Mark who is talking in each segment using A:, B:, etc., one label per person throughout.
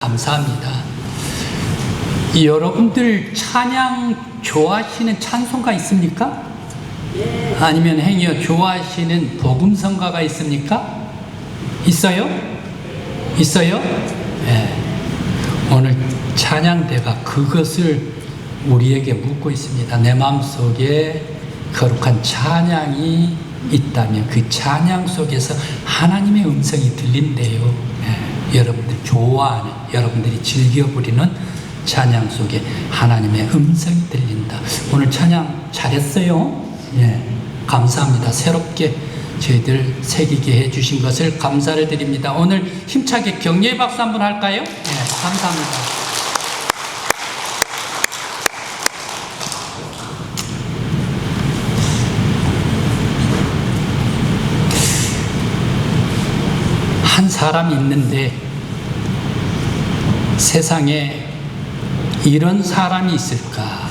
A: 감사합니다. 여러분들 찬양 좋아하시는 찬송가 있습니까? 아니면 행여 좋아하시는 복음성가가 있습니까? 있어요? 있어요? 네. 오늘 찬양대가 그것을 우리에게 묻고 있습니다. 내 마음속에 거룩한 찬양이 있다면 그 찬양 속에서 하나님의 음성이 들린대요. 네. 여러분들 좋아하는, 여러분들이 즐겨 부리는 찬양 속에 하나님의 음성이 들린다. 오늘 찬양 잘했어요. 예, 감사합니다. 새롭게 저희들 새기게 해주신 것을 감사를 드립니다. 오늘 힘차게 격려의 박수 한번 할까요? 예, 감사합니다. 한 사람이 있는데 세상에 이런 사람이 있을까?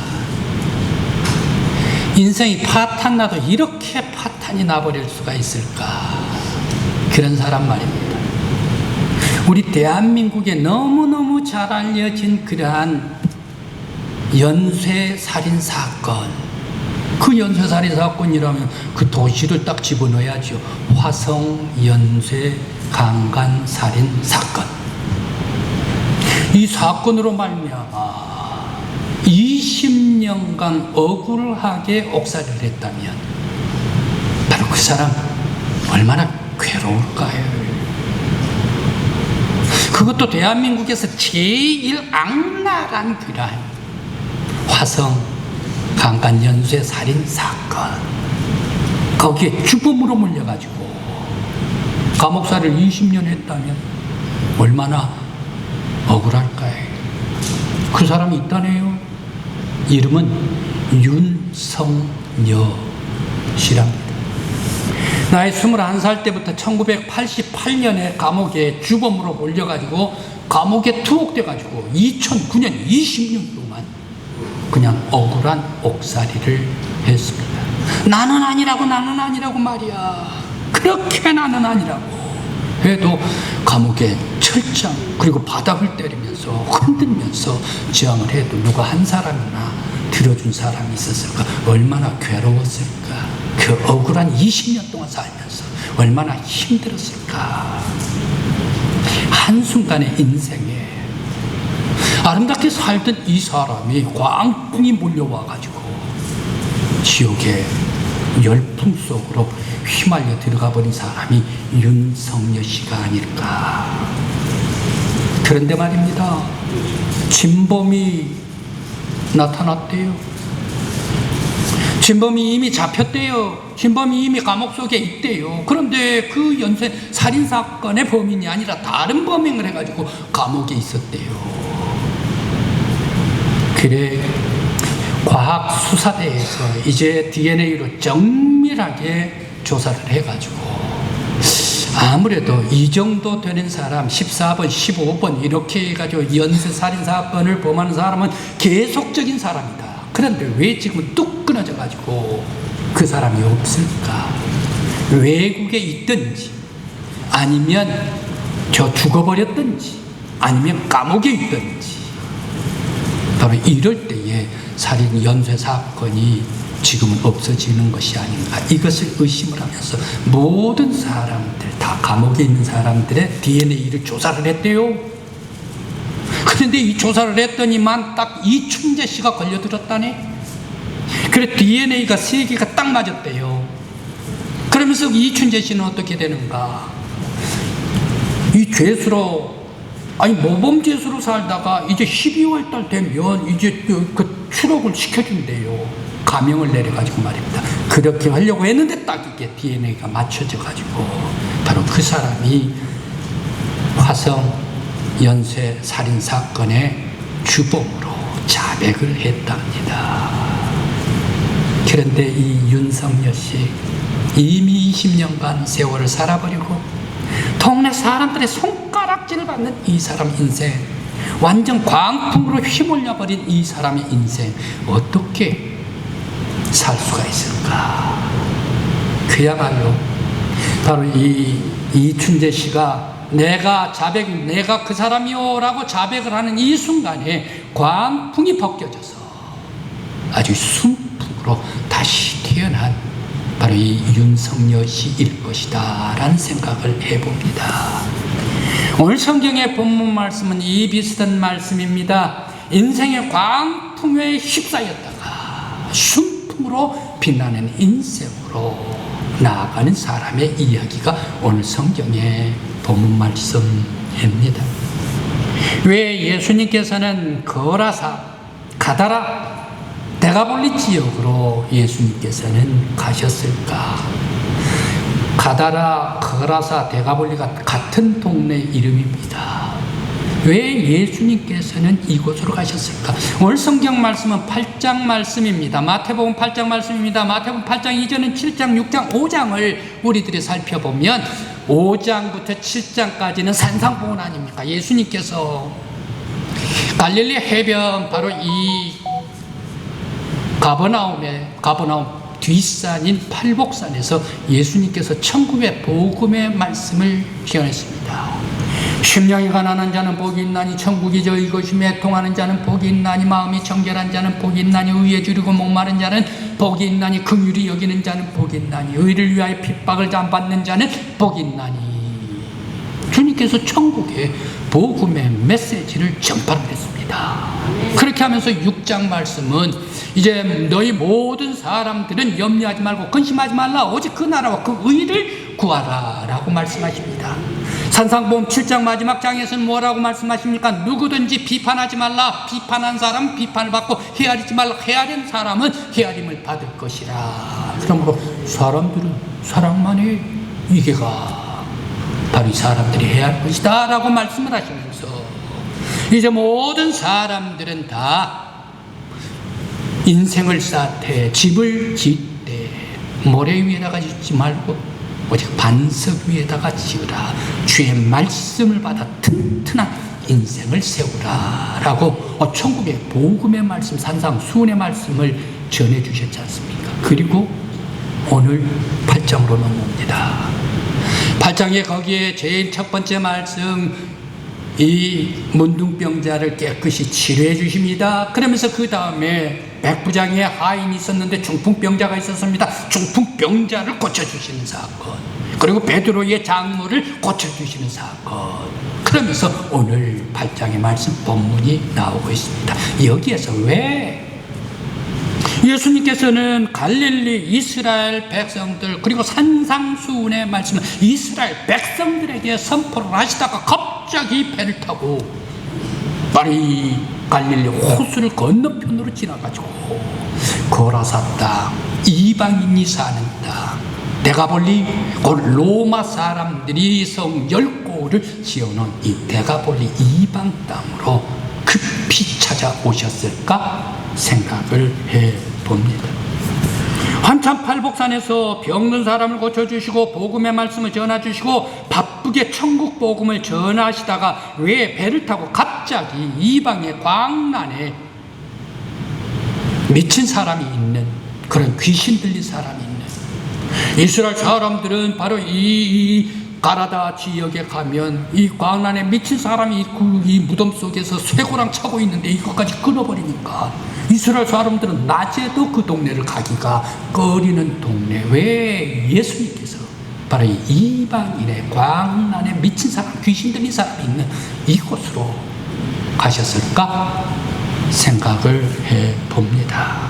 A: 인생이 파탄 나도 이렇게 파탄이 나버릴 수가 있을까? 그런 사람 말입니다. 우리 대한민국에 너무너무 잘 알려진 그러한 연쇄살인 사건, 그 연쇄살인 사건이라면 그 도시를 딱 집어넣어야죠. 화성 연쇄 강간살인 사건. 이 사건으로 말미암아 20년간 억울하게 옥살이를 했다면 바로 그 사람 얼마나 괴로울까요? 그것도 대한민국에서 제일 악랄한 그러한 화성 강간 연쇄 살인 사건, 거기에 주범으로 몰려가지고 감옥살이를 20년 했다면 얼마나 억울할까요? 그 사람이 있다네요. 이름은 윤성여 씨랍니다. 나이 21살 때부터 1988년에 감옥에 주범으로 몰려가지고 감옥에 투옥돼가지고 2009년 20년 동안 그냥 억울한 옥살이를 했습니다. 나는 아니라고 말이야. 그렇게 나는 아니라고 해도 감옥에 철장 그리고 바닥을 때리면서 흔들면서 저항을 해도 누가 한 사람이나 들어준 사람이 있었을까? 얼마나 괴로웠을까? 그 억울한 20년 동안 살면서 얼마나 힘들었을까? 한순간의 인생에 아름답게 살던 이 사람이 광풍이 몰려와가지고 지옥의 열풍 속으로 휘말려 들어가 버린 사람이 윤성여 씨가 아닐까. 그런데 말입니다, 진범이 나타났대요. 진범이 이미 잡혔대요. 진범이 이미 감옥 속에 있대요. 그런데 그 연쇄 살인사건의 범인이 아니라 다른 범행을 해가지고 감옥에 있었대요. 그래, 과학수사대에서 이제 DNA로 정밀하게 조사를 해가지고 아무래도 이 정도 되는 사람 14번, 15번 이렇게 해가지고 연쇄살인사건을 범하는 사람은 계속적인 사람이다. 그런데 왜 지금 뚝 끊어져가지고 그 사람이 없을까? 외국에 있든지 아니면 저 죽어버렸든지 아니면 감옥에 있든지 바로 이럴 때에 살인 연쇄 사건이 지금은 없어지는 것이 아닌가, 이것을 의심을 하면서 모든 사람들 다 감옥에 있는 사람들의 DNA를 조사를 했대요. 그런데 이 조사를 했더니만 딱 이춘재 씨가 걸려들었다네. 그래 DNA가 3개가 딱 맞았대요. 그러면서 이춘재 씨는 어떻게 되는가? 이 죄수로, 아니 모범죄수로 살다가 이제 12월 달 되면 이제 그 추록을 시켜준대요. 가명을 내려가지고 말입니다. 그렇게 하려고 했는데 딱 이게 DNA가 맞춰져가지고 바로 그 사람이 화성 연쇄 살인 사건의 주범으로 자백을 했답니다. 그런데 이 윤성여 씨 이미 20년간 세월을 살아버리고 동네 사람들의 손가락질을 받는 이 사람 인생, 완전 광풍으로 휘몰려버린 이 사람의 인생 어떻게 살 수가 있을까? 그야말로 바로 이 이춘재 씨가 내가 그 사람이요라고 자백을 하는 이 순간에 광풍이 벗겨져서 아주 순풍으로 다시 태어난 바로 이 윤석열 씨일 것이다 라는 생각을 해봅니다. 오늘 성경의 본문 말씀은 이 비슷한 말씀입니다. 인생의 광풍에 휩싸였다가 순풍으로 빛나는 인생으로 나아가는 사람의 이야기가 오늘 성경의 본문 말씀입니다. 왜 예수님께서는 거라사, 가다라, 데가볼리 지역으로 예수님께서는 가셨을까? 가다라, 거라사, 데가볼리가 같은 동네 이름입니다. 왜 예수님께서는 이곳으로 가셨을까? 오늘 성경 말씀은 8장 말씀입니다. 마태복음 8장 말씀입니다. 마태복음 8장 이전은 7장, 6장, 5장을 우리들이 살펴보면 5장부터 7장까지는 산상보훈 아닙니까? 예수님께서 갈릴리 해변 바로 이 가버나움 뒷산인 팔복산에서 예수님께서 천국의 복음의 말씀을 전했습니다. 심령이 가난한 자는 복이 있나니 천국이 저희 것이며 애통하는 자는 복이 있나니 마음이 정결한 자는 복이 있나니 의에 주리고 목마른 자는 복이 있나니 긍휼히 여기는 자는 복이 있나니 의를 위하여 핍박을 받는 자는 복이 있나니. 주님께서 천국의 복음의 메시지를 전파를 했습니다. 그렇게 하면서 6장 말씀은 이제 너희 모든 사람들은 염려하지 말고 근심하지 말라 오직 그 나라와 그 의를 구하라 라고 말씀하십니다. 산상보험 7장 마지막 장에서는 뭐라고 말씀하십니까? 누구든지 비판하지 말라. 비판한 사람은 비판을 받고 헤아리지 말라. 헤아린 사람은 헤아림을 받을 것이라. 그러므로 사람들은 사랑만의 이게가 바로 이 사람들이 해야 할 것이다 라고 말씀을 하시면서 이제 모든 사람들은 다 인생을 쌓되 집을 짓되 모래 위에다가 짓지 말고 오직 반석 위에다가 지으라. 주의 말씀을 받아 튼튼한 인생을 세우라 라고 천국의 복음의 말씀, 산상수훈의 말씀을 전해주셨지 않습니까? 그리고 오늘 8장으로 넘어옵니다. 8장에 거기에 제일 첫 번째 말씀, 이 문둥병자를 깨끗이 치료해 주십니다. 그러면서 그 다음에 백부장의 하인이 있었는데 중풍병자가 있었습니다. 중풍병자를 고쳐주시는 사건, 그리고 베드로의 장모를 고쳐주시는 사건. 그러면서 오늘 8장의 말씀 본문이 나오고 있습니다. 여기에서 왜 예수님께서는 갈릴리 이스라엘 백성들 그리고 산상수훈의 말씀을 이스라엘 백성들에게 선포를 하시다가 갑자기 배를 타고 파리 갈릴리 호수를 건너편으로 지나가지고 거라사 땅, 이방인이 사는 땅, 데가볼리, 로마 사람들이 성 10곳을 지어놓은 이 데가볼리 이방 땅으로 급히 찾아오셨을까 생각을 해봅니다. 한참 팔복산에서 병든 사람을 고쳐주시고 복음의 말씀을 전해주시고 바쁘게 천국 복음을 전하시다가 왜 배를 타고 갑자기 이방의 광란에 미친 사람이 있는, 그런 귀신 들린 사람이 있는, 이스라엘 사람들은 바로 이 가라다 지역에 가면 이 광란에 미친 사람이 이 무덤 속에서 쇠고랑 차고 있는데 이것까지 끊어버리니까 이스라엘 사람들은 낮에도 그 동네를 가기가 꺼리는 동네. 왜 예수님께서 바로 이 이방인의 광란에 미친 사람, 귀신 들린 사람이 있는 이곳으로 가셨을까 생각을 해봅니다.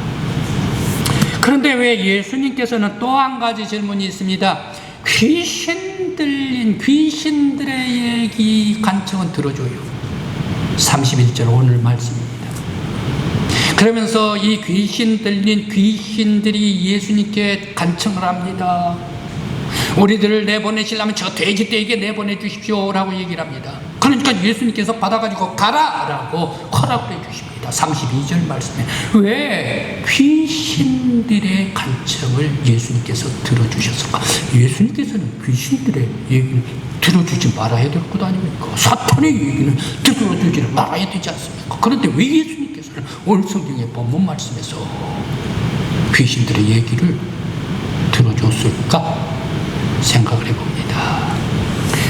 A: 그런데 왜 예수님께서는 또 한 가지 질문이 있습니다. 귀신 들린 귀신들의 얘기 간청은 들어줘요. 31절 오늘 말씀입니다. 그러면서 이 귀신 들린 귀신들이 예수님께 간청을 합니다. 우리들을 내보내시려면 저 돼지떼에게 내보내 주십시오 라고 얘기를 합니다. 그러니까 예수님께서 받아가지고 가라 라고 허락을 해 주십니다. 32절 말씀에 왜 귀신들의 간청을 예수님께서 들어주셨을까? 예수님께서는 귀신들의 얘기를 들어주지 말아야 될 것 아닙니까? 사탄의 얘기는 들어주지 말아야 되지 않습니까? 그런데 왜 예수님께서는 오늘 성경의 본문 말씀에서 귀신들의 얘기를 들어줬을까 생각을 해봅니다.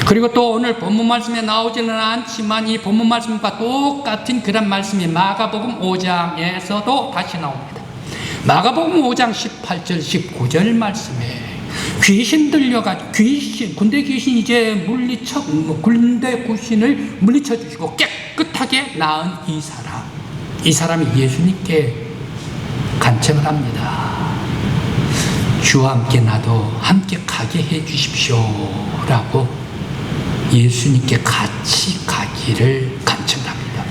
A: 그리고 또 오늘 본문 말씀에 나오지는 않지만 이 본문 말씀과 똑같은 그런 말씀이 마가복음 5장에서도 다시 나옵니다. 마가복음 5장 18절 19절 말씀에 귀신 들려가 군대 귀신 이제 군대 귀신을 물리쳐 주시고 깨끗하게 나은 이 사람이 예수님께 간청을 합니다. 주와 함께 나도 함께 가게 해 주십시오 라고 예수님께 같이 가기를 간청합니다.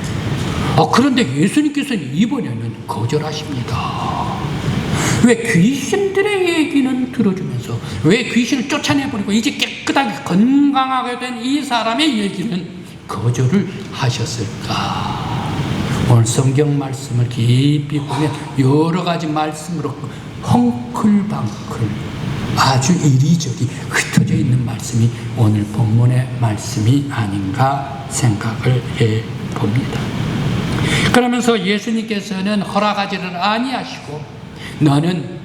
A: 그런데 예수님께서는 이번에는 거절하십니다. 왜 귀신들의 얘기는 들어주면서 왜 귀신을 쫓아내버리고 이제 깨끗하게 건강하게 된 이 사람의 얘기는 거절을 하셨을까? 오늘 성경 말씀을 깊이 보면 여러 가지 말씀으로 헝클방클 아주 이리저리 흩어져 있는 말씀이 오늘 본문의 말씀이 아닌가 생각을 해봅니다. 그러면서 예수님께서는 허락하지를 아니하시고 너는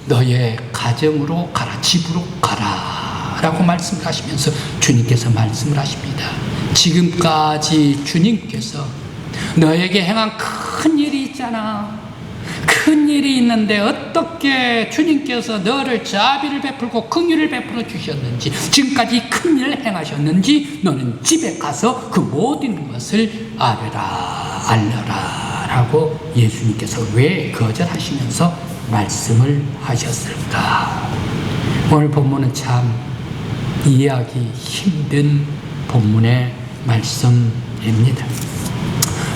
A: 너의 가정으로 가라, 집으로 가라 라고 말씀을 하시면서 주님께서 말씀을 하십니다. 지금까지 주님께서 너에게 행한 큰 일이 있잖아. 큰 일이 있는데 어떻게 주님께서 너를 자비를 베풀고 긍휼을 베풀어 주셨는지, 지금까지 큰 일을 행하셨는지 너는 집에 가서 그 모든 것을 알려라 라고 예수님께서 왜 거절하시면서 말씀을 하셨을까? 오늘 본문은 참 이해하기 힘든 본문의 말씀입니다.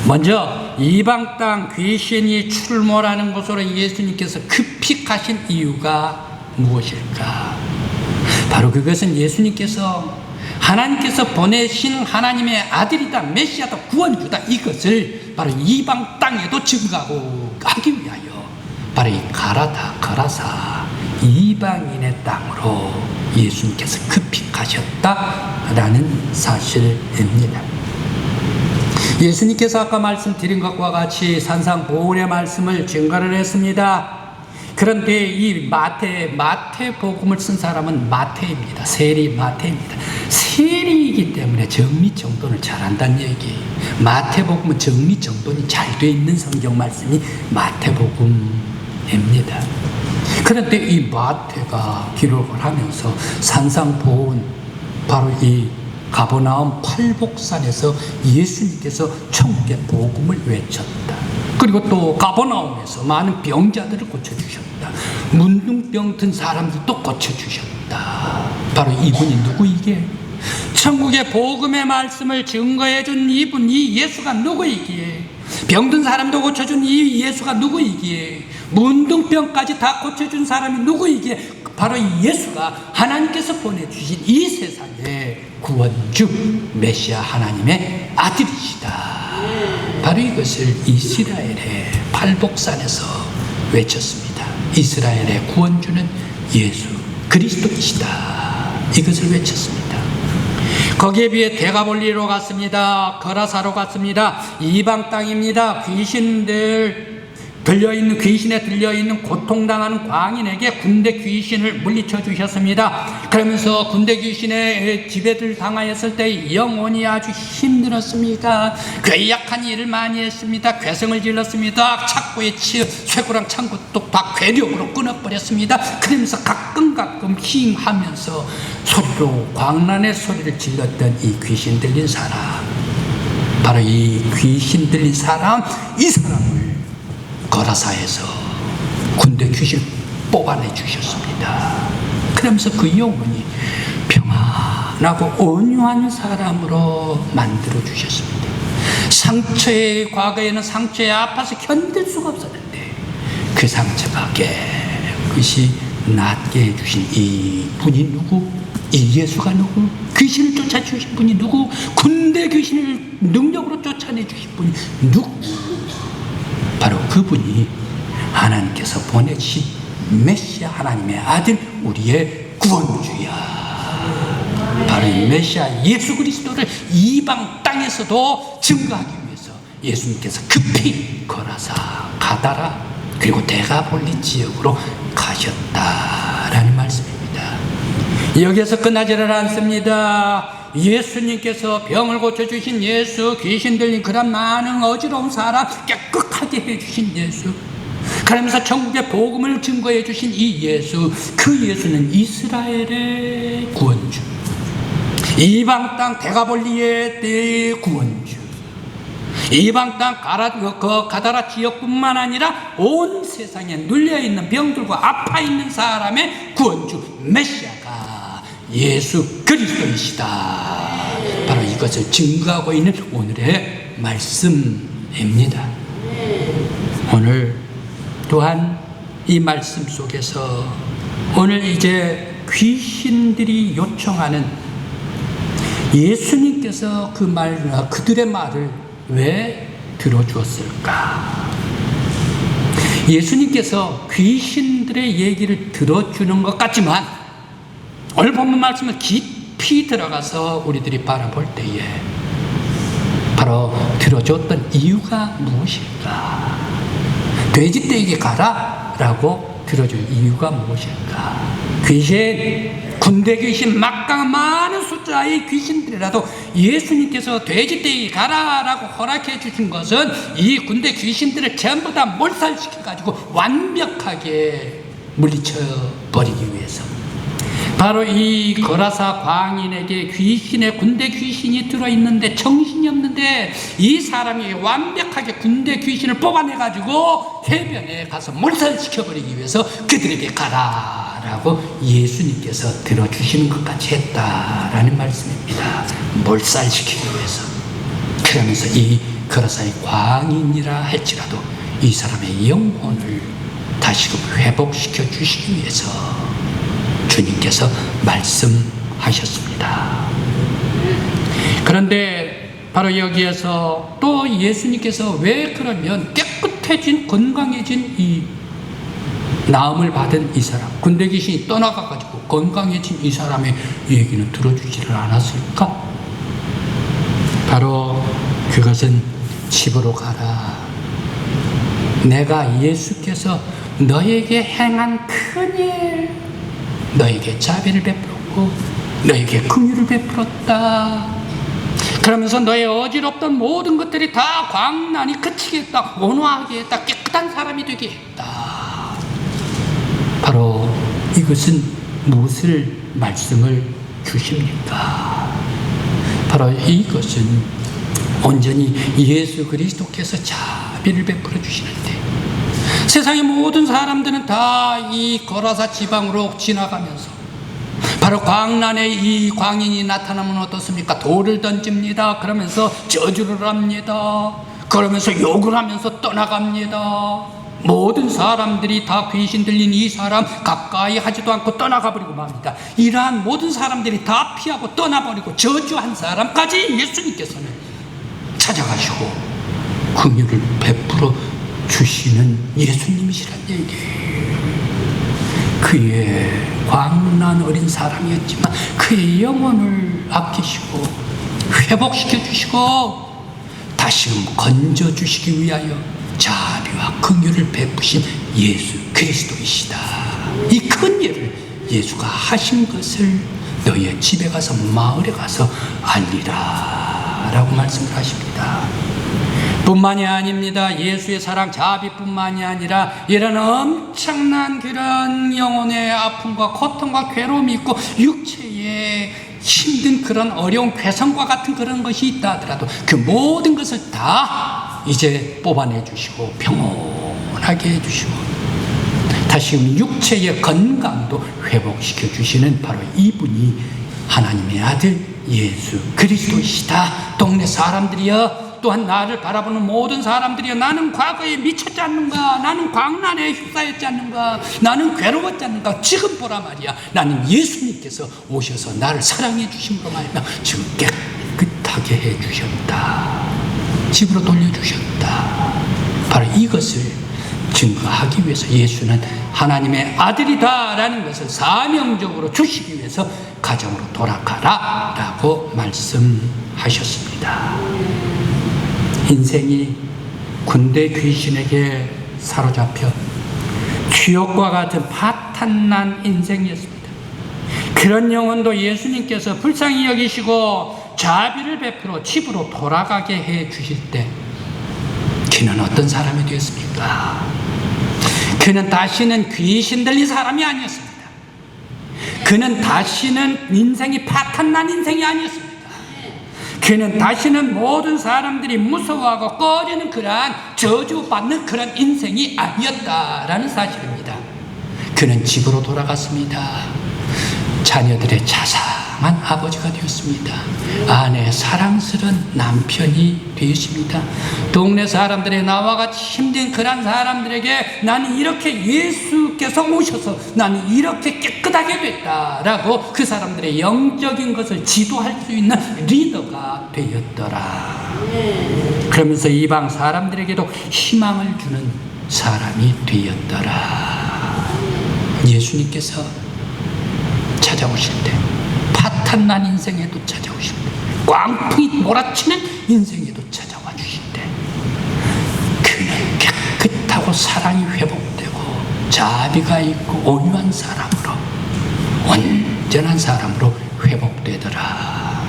A: 먼저 이방 땅 귀신이 출몰하는 곳으로 예수님께서 급히 가신 이유가 무엇일까? 바로 그것은 예수님께서 하나님께서 보내신 하나님의 아들이다, 메시아다, 구원주다, 이것을 바로 이방 땅에도 증거하고 하기 위하여 바로 이 거라사 이방인의 땅으로 예수님께서 급히 가셨다라는 사실입니다. 예수님께서 아까 말씀드린 것과 같이 산상보훈의 말씀을 증거를 했습니다. 그런데 이 마태복음을 쓴 사람은 마태입니다. 세리 마태입니다. 세리이기 때문에 정리정돈을 잘한다는 얘기. 마태복음은 정리정돈이 잘 돼 있는 성경 말씀이 마태복음입니다. 그런데 이 마태가 기록을 하면서 산상보훈, 바로 이 가버나움 팔복산에서 예수님께서 천국의 복음을 외쳤다. 그리고 또 가버나움에서 많은 병자들을 고쳐주셨다. 문둥병 든 사람들도 고쳐주셨다. 바로 이분이 누구이기에? 천국의 복음의 말씀을 증거해준 이분, 이 예수가 누구이기에? 병든 사람도 고쳐준 이 예수가 누구이기에? 문둥병까지 다 고쳐준 사람이 누구이기에? 바로 이 예수가 하나님께서 보내주신 이 세상의 구원주 메시아 하나님의 아들이시다. 바로 이것을 이스라엘의 팔복산에서 외쳤습니다. 이스라엘의 구원주는 예수 그리스도이시다. 이것을 외쳤습니다. 거기에 비해 데가볼리로 갔습니다. 거라사로 갔습니다. 이방 땅입니다. 귀신에 들려있는 고통당하는 광인에게 군대 귀신을 물리쳐 주셨습니다. 그러면서 군대 귀신의 지배를 당하였을 때 영혼이 아주 힘들었습니다. 괴약한 일을 많이 했습니다. 괴성을 질렀습니다. 착고에 치여 쇠고랑 창고도 다 괴력으로 끊어버렸습니다. 그러면서 가끔 힝하면서 소리로 광란의 소리를 질렀던 이 귀신 들린 사람, 바로 이 귀신 들린 사람, 이 사람을 거라사에서 군대 귀신 뽑아내 주셨습니다. 그러면서 그 영혼이 평안하고 온유한 사람으로 만들어 주셨습니다. 과거에는 상처에 아파서 견딜 수가 없었는데 그 상처가 깨끗이 낫게 해주신 이 분이 누구? 이 예수가 누구? 귀신을 쫓아주신 분이 누구? 군대 귀신을 능력으로 쫓아내 주신 분이 누구? 바로 그분이 하나님께서 보내신 메시아 하나님의 아들, 우리의 구원주야. 바로 이 메시아 예수 그리스도를 이방 땅에서도 증거하기 위해서 예수님께서 급히 거라사, 가다라, 그리고 데가볼리 지역으로 가셨다라는 말씀입니다. 여기에서 끝나지를 않습니다. 예수님께서 병을 고쳐주신 예수, 귀신 들린 그런 많은 어지러운 사람 깨끗하게 해주신 예수, 그러면서 천국의 복음을 증거해 주신 이 예수, 그 예수는 이스라엘의 구원주, 이방 땅 데가볼리의 구원주, 이방 땅 가다라 지역뿐만 아니라 온 세상에 눌려있는 병들과 아파있는 사람의 구원주 메시아가 예수 그리스도이시다. 바로 이것을 증거하고 있는 오늘의 말씀입니다. 오늘 또한 이 말씀 속에서 오늘 이제 귀신들이 요청하는 예수님께서 그들의 말을 왜 들어주었을까? 예수님께서 귀신들의 얘기를 들어주는 것 같지만 오늘 본문 말씀을 깊이 들어가서 우리들이 바라볼 때에 바로 들어줬던 이유가 무엇일까? 돼지떼에게 가라 라고 들어줄 이유가 무엇일까? 군대 귀신, 막강한 많은 숫자의 귀신들이라도 예수님께서 돼지떼에게 가라 라고 허락해 주신 것은 이 군대 귀신들을 전부 다 몰살시켜 가지고 완벽하게 물리쳐 버리기 위해서, 바로 이 거라사 광인에게 군대 귀신이 들어있는데 정신이 없는데 이 사람이 완벽하게 군대 귀신을 뽑아내가지고 해변에 가서 몰살시켜버리기 위해서 그들에게 가라라고 예수님께서 들어주시는 것까지 했다라는 말씀입니다. 몰살시키기 위해서. 그러면서 이 거라사의 광인이라 할지라도 이 사람의 영혼을 다시금 회복시켜 주시기 위해서 주님께서 말씀하셨습니다. 그런데 바로 여기에서 또 예수님께서 왜 그러면 깨끗해진, 건강해진 이 나음을 받은 이 사람, 군대 귀신이 떠나가가지고 건강해진 이 사람의 얘기는 들어주지를 않았을까? 바로 그것은 집으로 가라. 내가 예수께서 너에게 행한 큰일, 너에게 자비를 베풀었고 너에게 긍휼을 베풀었다. 그러면서 너의 어지럽던 모든 것들이 다 광란이 그치겠다, 온화하게 했다, 깨끗한 사람이 되게 했다. 바로 이것은 무엇을 말씀을 주십니까? 바로 이것은 온전히 예수 그리스도께서 자비를 베풀어 주시는데, 세상의 모든 사람들은 다 이 거라사 지방으로 지나가면서 바로 광란에 이 광인이 나타나면 어떻습니까? 돌을 던집니다. 그러면서 저주를 합니다. 그러면서 욕을 하면서 떠나갑니다. 모든 사람들이 다 귀신 들린 이 사람 가까이 하지도 않고 떠나가 버리고 맙니다. 이러한 모든 사람들이 다 피하고 떠나버리고 저주한 사람까지 예수님께서는 찾아가시고 긍휼을 베풀어 주시는 예수님이시란 얘기예요. 그의 광란 어린 사람이었지만 그의 영혼을 아끼시고 회복시켜 주시고 다시금 건져 주시기 위하여 자비와 긍휼을 베푸신 예수 그리스도이시다. 이 큰 일을 예수가 하신 것을 너희의 집에 가서 마을에 가서 알리라 라고 말씀을 하십니다. 뿐만이 아닙니다. 예수의 사랑, 자비뿐만이 아니라 이런 엄청난 그런 영혼의 아픔과 고통과 괴로움이 있고 육체에 힘든 그런 어려운 괴성과 같은 그런 것이 있다 하더라도 그 모든 것을 다 이제 뽑아내 주시고 평온하게 해주시고 다시 육체의 건강도 회복시켜 주시는 바로 이분이 하나님의 아들 예수 그리스도이시다. 동네 사람들이여, 또한 나를 바라보는 모든 사람들이여, 나는 과거에 미쳤지 않는가? 나는 광란에 휩싸였지 않는가? 나는 괴로웠지 않는가? 지금 보라 말이야, 나는 예수님께서 오셔서 나를 사랑해 주심으로 말미암아 지금 깨끗하게 해 주셨다. 집으로 돌려주셨다. 바로 이것을 증거하기 위해서 예수는 하나님의 아들이다 라는 것을 사명적으로 주시기 위해서 가정으로 돌아가라 라고 말씀하셨습니다. 인생이 군대 귀신에게 사로잡혀 지옥과 같은 파탄난 인생이었습니다. 그런 영혼도 예수님께서 불쌍히 여기시고 자비를 베풀어 집으로 돌아가게 해 주실 때 그는 어떤 사람이 되었습니까? 그는 다시는 귀신 들린 사람이 아니었습니다. 그는 다시는 인생이 파탄난 인생이 아니었습니다. 그는 다시는 모든 사람들이 무서워하고 꺼리는 그러한 저주받는 그런 인생이 아니었다라는 사실입니다. 그는 집으로 돌아갔습니다. 자녀들의 자상한 아버지가 되었습니다. 아내의 사랑스러운 남편이 되었습니다. 동네 사람들의 나와 같이 힘든 그런 사람들에게 나는 이렇게 예수께서 오셔서 나는 이렇게 깨끗하게 됐다라고 그 사람들의 영적인 것을 지도할 수 있는 리더가 되었더라. 그러면서 이방 사람들에게도 희망을 주는 사람이 되었더라. 예수님께서 찾아오실 때, 파탄난 인생에도 찾아오실 때, 꽝풍이 몰아치는 인생에도 찾아와 주실 때, 그는 깨끗하고 사랑이 회복되고 자비가 있고 온유한 사람으로, 온전한 사람으로 회복되더라.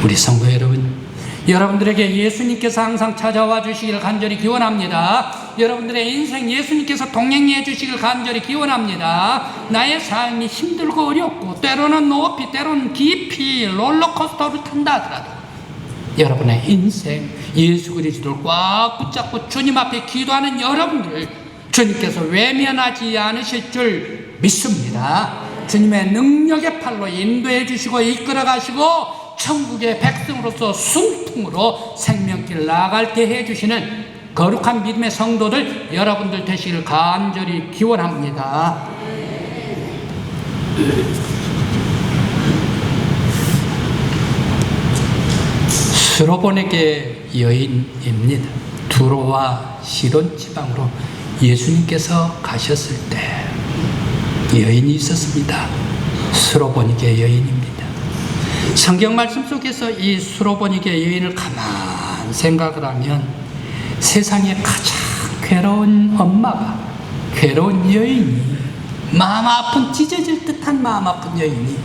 A: 우리 성도 여러분, 여러분들에게 예수님께서 항상 찾아와 주시기를 간절히 기원합니다. 여러분들의 인생 예수님께서 동행해 주시기를 간절히 기원합니다. 나의 삶이 힘들고 어렵고 때로는 높이 때로는 깊이 롤러코스터를 탄다 하더라도 여러분의 인생 예수 그리스도를 꽉 붙잡고 주님 앞에 기도하는 여러분들 주님께서 외면하지 않으실 줄 믿습니다. 주님의 능력의 팔로 인도해 주시고 이끌어 가시고 천국의 백성으로서 순풍으로 생명길 나아갈 때 해주시는 거룩한 믿음의 성도들 여러분들 되시길 간절히 기원합니다. 스로보니게 여인입니다. 두로와 시돈 지방으로 예수님께서 가셨을 때 여인이 있었습니다. 스로보니게 여인입니다. 성경 말씀 속에서 이 스로보니게 여인을 가만 생각을 하면 세상에 가장 괴로운 엄마가, 괴로운 여인이, 마음 아픈, 찢어질 듯한 마음 아픈 여인이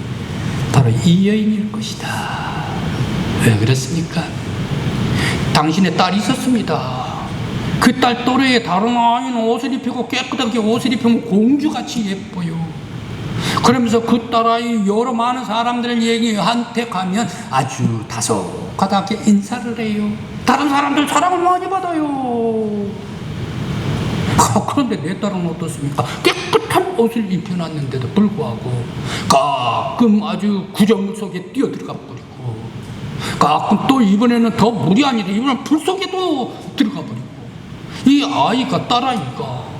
A: 바로 이 여인일 것이다. 왜 그렇습니까? 당신의 딸이 있었습니다. 그 딸 또래에 다른 아이는 옷을 입히고 깨끗하게 옷을 입히면 공주같이 예뻐요. 그러면서 그 딸아이 여러 많은 사람들을 얘기한테 가면 아주 다소하게 인사를 해요. 다른 사람들 사랑을 많이 받아요. 그런데 내 딸은 어떻습니까? 깨끗한 옷을 입혀놨는데도 불구하고 가끔 아주 구정물 속에 뛰어들어가 버리고 가끔 또 이번에는 더 물이 아니라 이번엔 불 속에도 들어가 버리고 이 아이가 딸아이가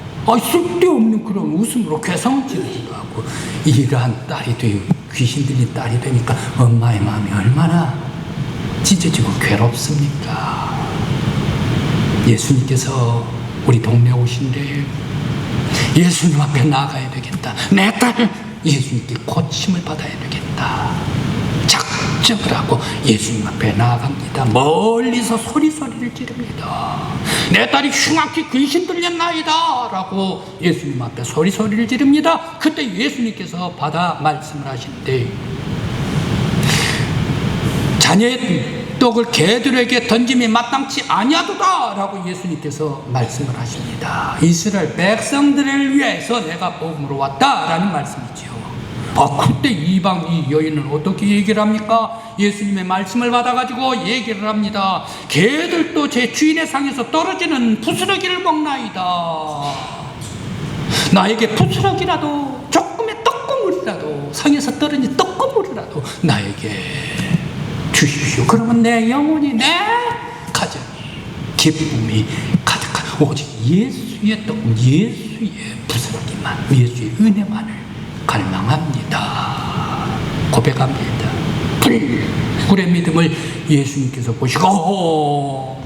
A: 쓸데없는 그런 웃음으로 괴상을 지르기도 하고 이러한 딸이 되고 귀신 들린 딸이 되니까 엄마의 마음이 얼마나 찢어지고 괴롭습니까? 예수님께서 우리 동네에 오신데 예수님 앞에 나가야 되겠다. 내 딸 예수님께 고침을 받아야 되겠다. 작정을 하고 예수님 앞에 나아갑니다. 멀리서 소리를 지릅니다. 내 딸이 흉악히 귀신 들렸나이다 라고 예수님 앞에 소리를 지릅니다. 그때 예수님께서 받아 말씀을 하신대 자녀의 떡을 개들에게 던짐이 마땅치 아니하도다 라고 예수님께서 말씀을 하십니다. 이스라엘 백성들을 위해서 내가 복음으로 왔다 라는 말씀이지요. 그때 이방 이 여인은 어떻게 얘기를 합니까? 예수님의 말씀을 받아가지고 얘기를 합니다. 개들도 제 주인의 상에서 떨어지는 부스러기를 먹나이다. 나에게 부스러기라도 조금의 떡고물이라도 상에서 떨어진 떡고물이라도 나에게 주십시오. 그러면 내 영혼이 내 가정이 기쁨이 가득한 오직 예수의 떡 예수의 부스러기만 예수의 은혜만을 갈망합니다. 고백합니다. 불굴의 믿음을 예수님께서 보시고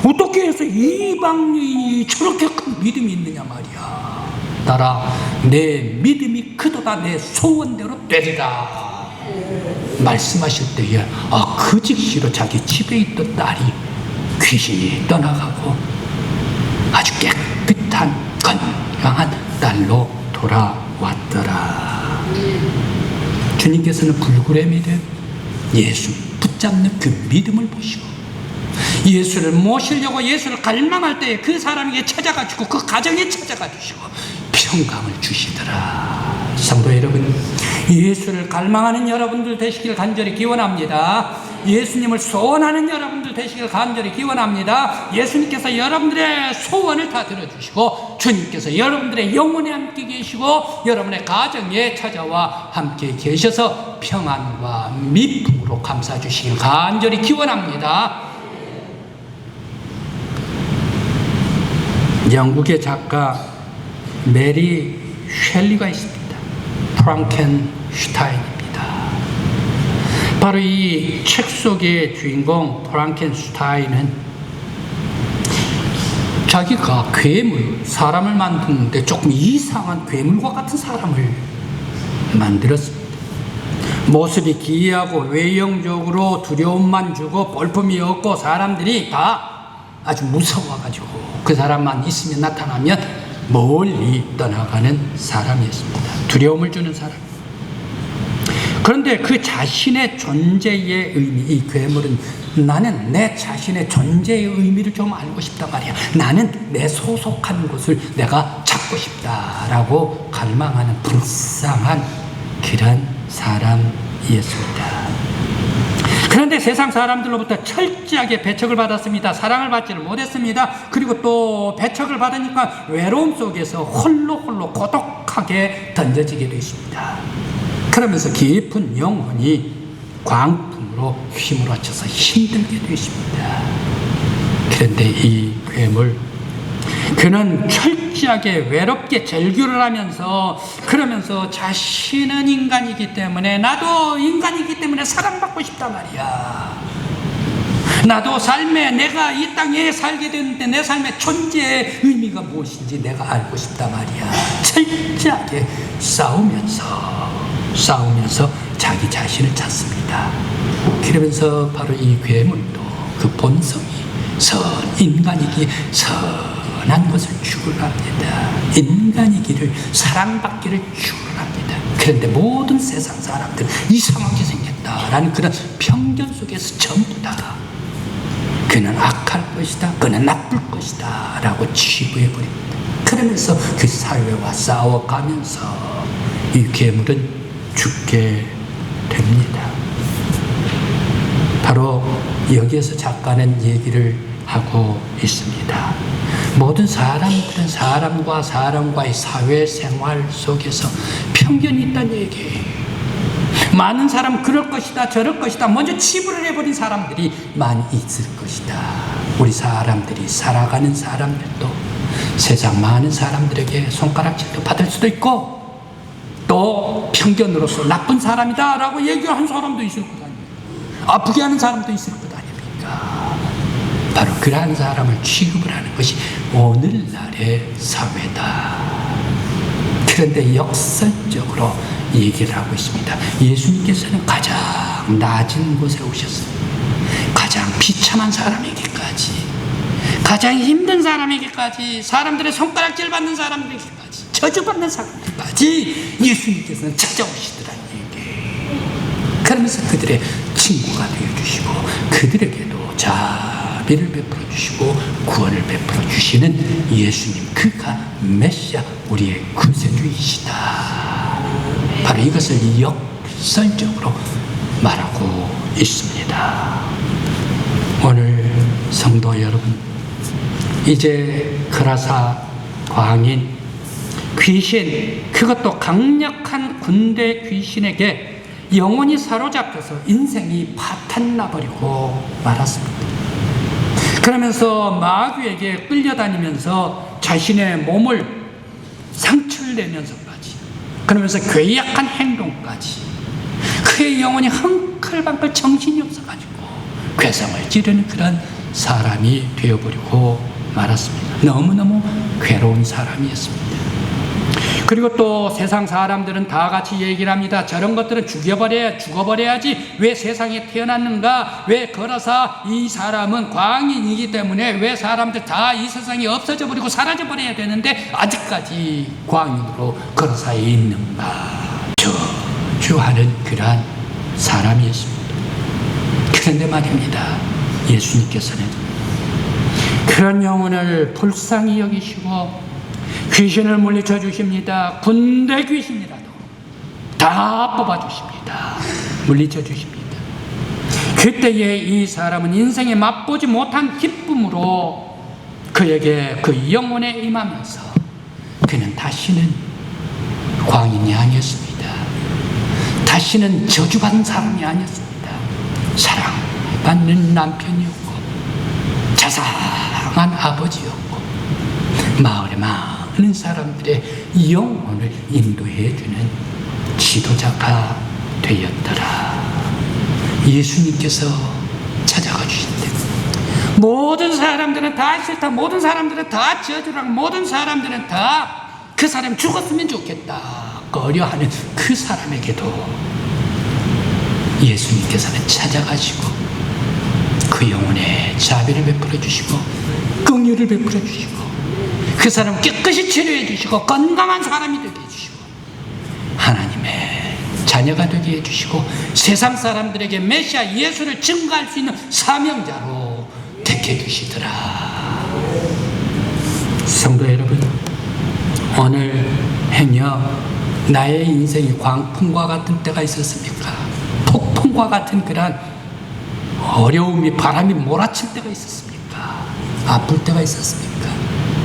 A: 어떻게 해서 이방인이 저렇게 큰 믿음이 있느냐 말이야. 따라 내 믿음이 크도다 내 소원대로 되리라 말씀하실 때에 그 즉시로 자기 집에 있던 딸이 귀신이 떠나가고 아주 깨끗한 건강한 딸로 돌아왔더라. 주님께서는 불구레미를 예수 붙잡는 그 믿음을 보시고 예수를 모시려고 예수를 갈망할 때에 그 사람에게 찾아가시고 그 가정에 찾아가 주시고 평강을 주시더라. 성도 여러분, 예수를 갈망하는 여러분들 되시길 간절히 기원합니다. 예수님을 소원하는 여러분들 되시길 간절히 기원합니다. 예수님께서 여러분들의 소원을 다 들어주시고 주님께서 여러분들의 영혼에 함께 계시고 여러분의 가정에 찾아와 함께 계셔서 평안과 미풍으로 감싸주시길 간절히 기원합니다. 영국의 작가 메리 셸리가 있습니다. 프랑켄슈타인입니다. 바로 이 책 속의 주인공 프랑켄슈타인은 자기가 괴물, 사람을 만드는데 조금 이상한 괴물과 같은 사람을 만들었습니다. 모습이 기이하고 외형적으로 두려움만 주고 볼품이 없고 사람들이 다 아주 무서워가지고 그 사람만 있으면 나타나면 멀리 떠나가는 사람이었습니다. 두려움을 주는 사람. 그런데 그 자신의 존재의 의미, 이 괴물은 나는 내 자신의 존재의 의미를 좀 알고 싶단 말이야. 나는 내 소속한 곳을 내가 찾고 싶다라고 갈망하는 불쌍한 그런 사람이었습니다. 그런데 세상 사람들로부터 철저하게 배척을 받았습니다. 사랑을 받지를 못했습니다. 그리고 또 배척을 받으니까 외로움 속에서 홀로 고독하게 던져지게 되십니다. 그러면서 깊은 영혼이 광풍으로 휘몰아쳐서 힘들게 되십니다. 그런데 이 괴물, 그는 철저하게 외롭게 절규를 하면서 그러면서 자신은 인간이기 때문에 나도 인간이기 때문에 사랑받고 싶단 말이야. 나도 삶에 내가 이 땅에 살게 되는데 내 삶의 존재의 의미가 무엇인지 내가 알고 싶단 말이야. 철저하게 싸우면서 자기 자신을 찾습니다. 그러면서 바로 이 괴물도 그 본성이 인간이기에 선한 것을 추구합니다. 인간이기를 사랑받기를 추구합니다. 그런데 모든 세상 사람들은 이상하게 생겼다라는 그런 편견 속에서 전부 다 그는 악할 것이다, 그는 나쁠 것이다 라고 치부해버립니다. 그러면서 그 사회와 싸워가면서 이 괴물은 죽게 됩니다. 바로 여기에서 작가는 얘기를 하고 있습니다. 모든 사람들은 사람과 사람과의 사회생활 속에서 편견이 있다는 얘기예요. 많은 사람 그럴 것이다 저럴 것이다 먼저 치부를 해버린 사람들이 많이 있을 것이다. 우리 사람들이 살아가는 사람들도 세상 많은 사람들에게 손가락질도 받을 수도 있고 또 편견으로서 나쁜 사람이다 라고 얘기하는 사람도 있을 것 아닙니까? 아프게 하는 사람도 있을 것 아닙니까? 바로 그러한 사람을 취급을 하는 것이 오늘날의 사회다. 그런데 역설적으로 얘기를 하고 있습니다. 예수님께서는 가장 낮은 곳에 오셨어요. 가장 비참한 사람에게까지, 가장 힘든 사람에게까지, 사람들의 손가락질 받는 사람들에게까지, 저주받는 사람들까지 예수님께서는 찾아오시더라는 얘기예요. 그러면서 그들의 친구가 되어주시고 그들에게도 자비를 베풀어 주시고 구원을 베풀어 주시는 예수님, 그가 메시아, 우리의 구세주이시다. 바로 이것을 역설적으로 말하고 있습니다. 오늘 성도 여러분, 이제 그라사 광인 귀신, 그것도 강력한 군대 귀신에게 영혼이 사로잡혀서 인생이 파탄나버리고 말았습니다. 그러면서 마귀에게 끌려다니면서 자신의 몸을 상처를 내면서까지, 그러면서 괴약한 행동까지, 그의 영혼이 헝클방클 정신이 없어가지고 괴성을 지르는 그런 사람이 되어버리고 말았습니다. 너무너무 괴로운 사람이었습니다. 그리고 또 세상 사람들은 다 같이 얘기를 합니다. 저런 것들은 죽어버려야지. 왜 세상에 태어났는가? 왜 걸어서 이 사람은 광인이기 때문에 왜 사람들 다 이 세상에 없어져 버리고 사라져 버려야 되는데 아직까지 광인으로 걸어서 있는가? 강조하는 그러한 사람이었습니다. 그런데 말입니다, 예수님께서는 그런 영혼을 불쌍히 여기시고 귀신을 물리쳐 주십니다. 군대 귀신이라도 다 뽑아주십니다. 물리쳐 주십니다. 그때에 이 사람은 인생에 맛보지 못한 기쁨으로 그에게 그 영혼에 임하면서 그는 다시는 광인이 아니었습니다. 다시는 저주받은 사람이 아니었습니다. 사랑받는 남편이었고 자상한 아버지였고 마을의 많은 사람들의 영혼을 인도해주는 지도자가 되었더라. 예수님께서 찾아가 주신대. 모든 사람들은 다 싫다, 모든 사람들은 다 저주라고, 모든 사람들은 다 그 사람 죽었으면 좋겠다 꺼려하는 그 사람에게도 예수님께서는 찾아가시고 그 영혼에 자비를 베풀어 주시고 긍휼을 베풀어 주시고 그 사람 깨끗이 치료해 주시고 건강한 사람이 되게 해주시고 하나님의 자녀가 되게 해주시고 세상 사람들에게 메시아 예수를 증거할 수 있는 사명자로 택해 주시더라. 성도 여러분, 오늘 행여 나의 인생이 광풍과 같은 때가 있었습니까? 폭풍과 같은 그런 어려움이, 바람이 몰아칠 때가 있었습니까? 아플 때가 있었습니까?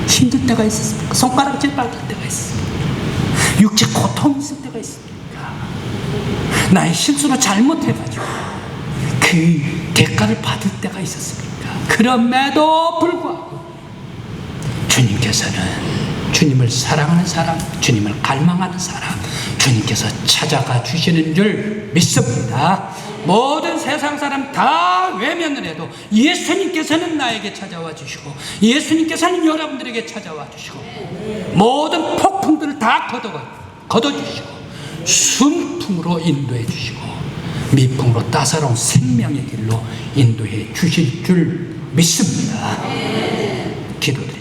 A: 힘들 때가 있었습니까? 손가락질 받을 때가 있었습니까? 육체 고통이 있을 때가 있습니까? 나의 실수로 잘못해가지고 그 대가를 받을 때가 있었습니까? 그럼에도 불구하고 주님께서는 주님을 사랑하는 사람, 주님을 갈망하는 사람, 주님께서 찾아가 주시는 줄 믿습니다. 모든 세상 사람 다 외면을 해도 예수님께서는 나에게 찾아와 주시고 예수님께서는 여러분들에게 찾아와 주시고 모든 폭풍들을 다 걷어주시고 순풍으로 인도해 주시고 미풍으로 따사로운 생명의 길로 인도해 주실 줄 믿습니다. 기도드립니다.